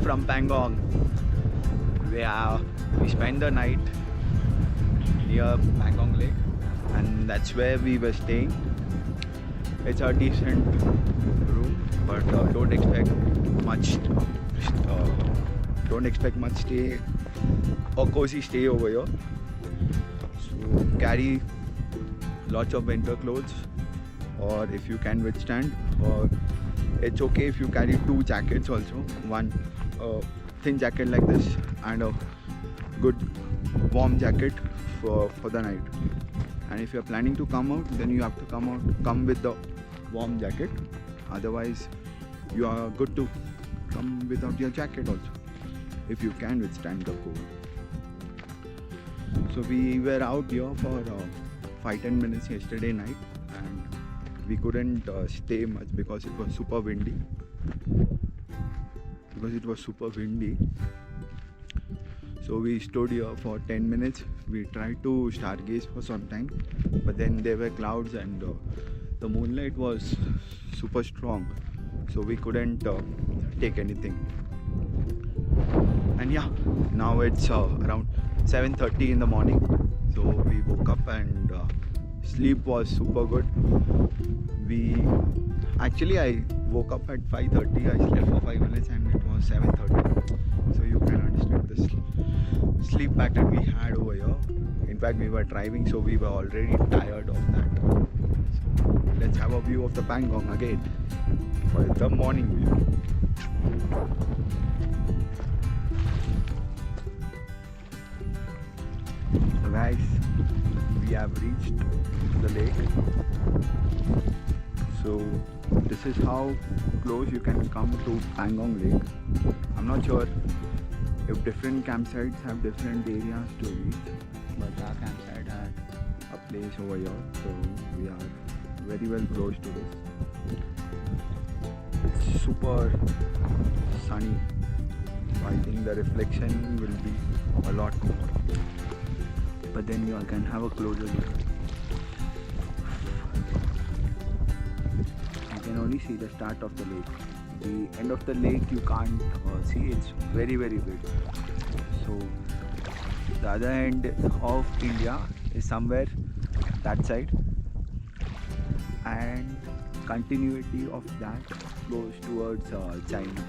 from Pangong. We spent the night near Pangong Lake, and that's where we were staying. It's a decent room, but don't expect much. Don't expect much stay or cozy stay over here. So carry lots of winter clothes, or if you can withstand, or it's okay if you carry 2 jackets also. One thin jacket like this and a good warm jacket for the night. And if you're planning to come out, then you have to come with the warm jacket. Otherwise you are good to come without your jacket also, if you can withstand the cold. So we were out here for 5-10 minutes yesterday night, and we couldn't stay much because it was super windy. So we stood here for 10 minutes. We tried to stargaze for some time, but then there were clouds and the moonlight was super strong, so we couldn't take anything. And yeah, now it's around 7:30 in the morning. So we woke up and sleep was super good. I woke up at 5:30. I slept for 5 minutes and it was 7:30. So you can understand the sleep pattern we had over here. In fact, we were driving, so we were already tired of that. So let's have a view of the Pangong again for the morning view. So guys, we have reached the lake. So this is how close you can come to Pangong Lake. I'm not sure if different campsites have different areas to reach, but our campsite had a place over here, so we are very well close to this. It's super sunny, so I think the reflection will be a lot more. But then you all can have a closer look. You can only see the start of the lake. The end of the lake you can't see. It's very big. So the other end of India is somewhere that side, and continuity of that goes towards China.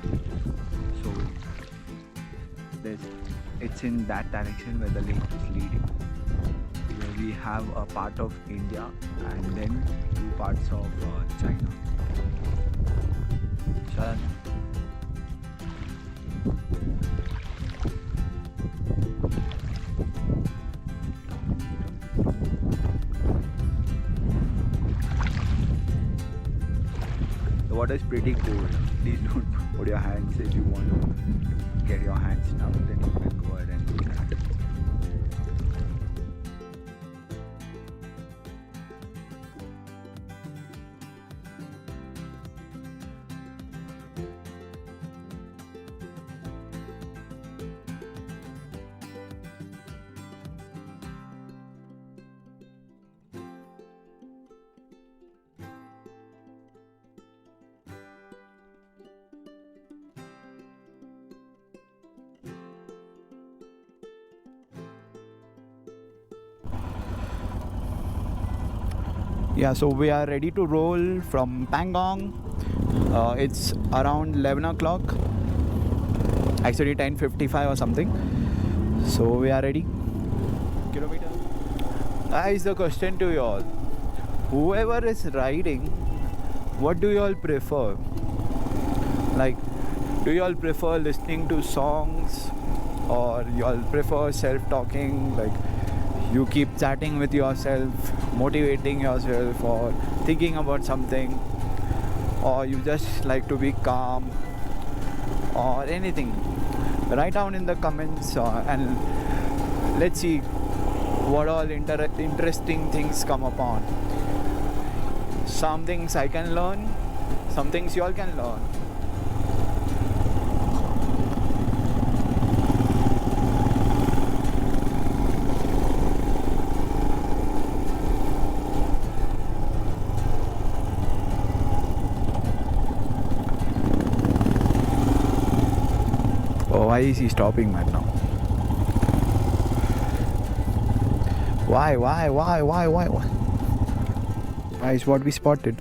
So it's in that direction where the lake is leading. Where we have a part of India and then 2 parts of China. Sharan. The water is pretty cold. Please don't put your hands. If you want to get your hands now, then you can go ahead and do that. Yeah, so we are ready to roll from Pangong. It's around 11 o'clock, actually 10:55 or something. So we are ready. Kilometer. That is the question to you all. Whoever is riding, what do you all prefer? Like, do you all prefer listening to songs, or you all prefer self-talking? Like, you keep chatting with yourself, motivating yourself, or thinking about something, or you just like to be calm, or anything. Write down in the comments and let's see what all interesting things come upon. Some things I can learn, some things you all can learn. Why is he stopping right now? Why? Guys, what we spotted.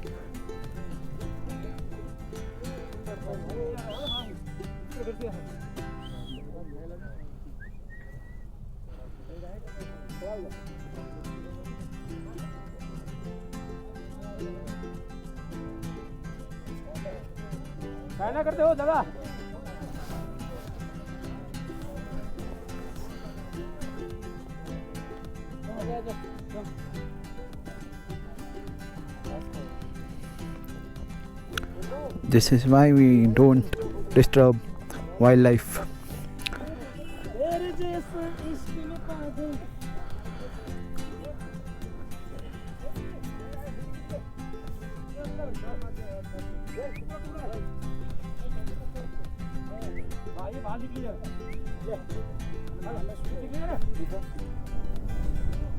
क्या करते हो दादा? This is why we don't disturb wildlife.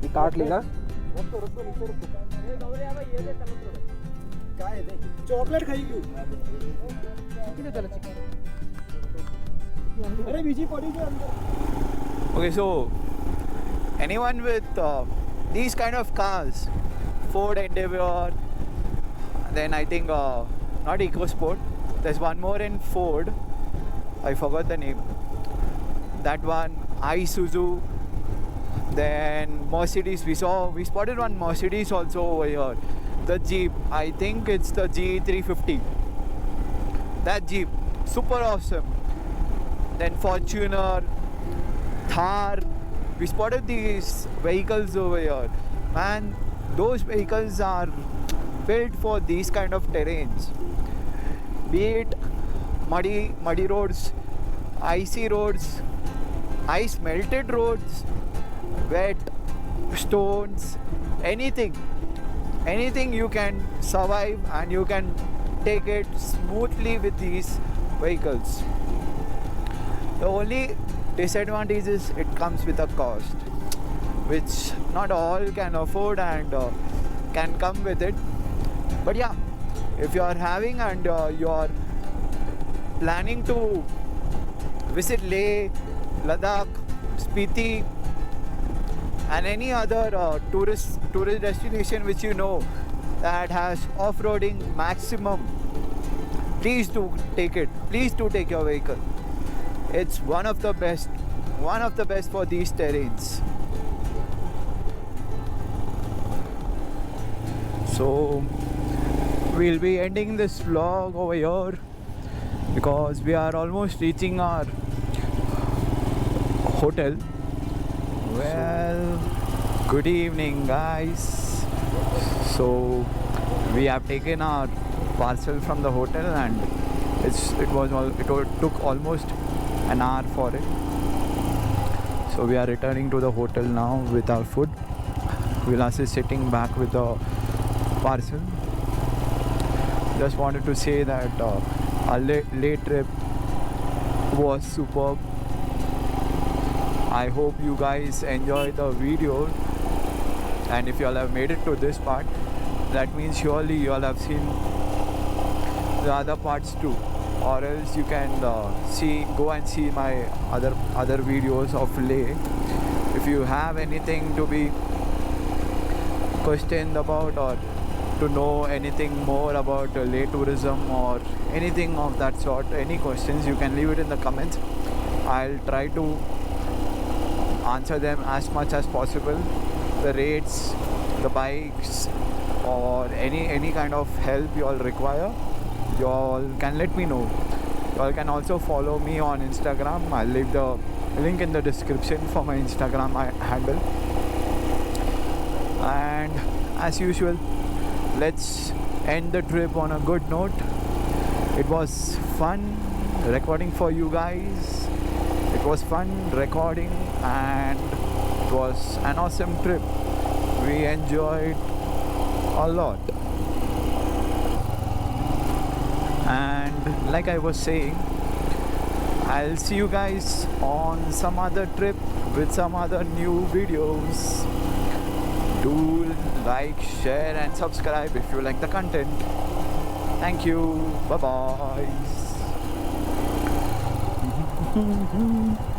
ये काट लेगा। Chocolate खाएगी। अरे बीजी पड़ी जो अंदर। Okay, so anyone with these kind of cars, Ford Endeavour, then I think not EcoSport, there's one more in Ford, I forgot the name, that one, Isuzu, then Mercedes, we spotted one Mercedes also over here, the Jeep, I think it's the G350, that Jeep, super awesome, then Fortuner, Thar, we spotted these vehicles over here, and those vehicles are built for these kind of terrains, be it muddy roads, icy roads, ice melted roads, wet stones, anything you can survive and you can take it smoothly with these vehicles. The only disadvantage is it comes with a cost which not all can afford and can come with it, but yeah, if you are having and you are planning to visit Leh, Ladakh, Spiti and any other tourist destination which you know that has off-roading maximum, please do take it, please do take your vehicle. It's one of the best for these terrains. So we'll be ending this vlog over here because we are almost reaching our hotel. Well, good evening guys. So we have taken our parcel from the hotel and it took almost an hour for it. So we are returning to the hotel now with our food. Vilas is sitting back with the parcel. Just wanted to say that our late trip was superb. I hope you guys enjoy the video, and if you all have made it to this part, that means surely you all have seen the other parts too, or else you can go and see my other videos of Leh. If you have anything to be questioned about or to know anything more about Leh tourism or anything of that sort, any questions, you can leave it in the comments. I'll try to answer them as much as possible. The rates, the bikes, or any kind of help you all require, you all can let me know. You all can also follow me on Instagram. I'll leave the link in the description for my Instagram handle. And as usual, let's end the trip on a good note. It was fun recording for you guys. It was fun recording and it was an awesome trip. We enjoyed a lot. And like I was saying, I'll see you guys on some other trip with some other new videos. Do like, share and subscribe if you like the content. Thank you. Bye bye. Hmm.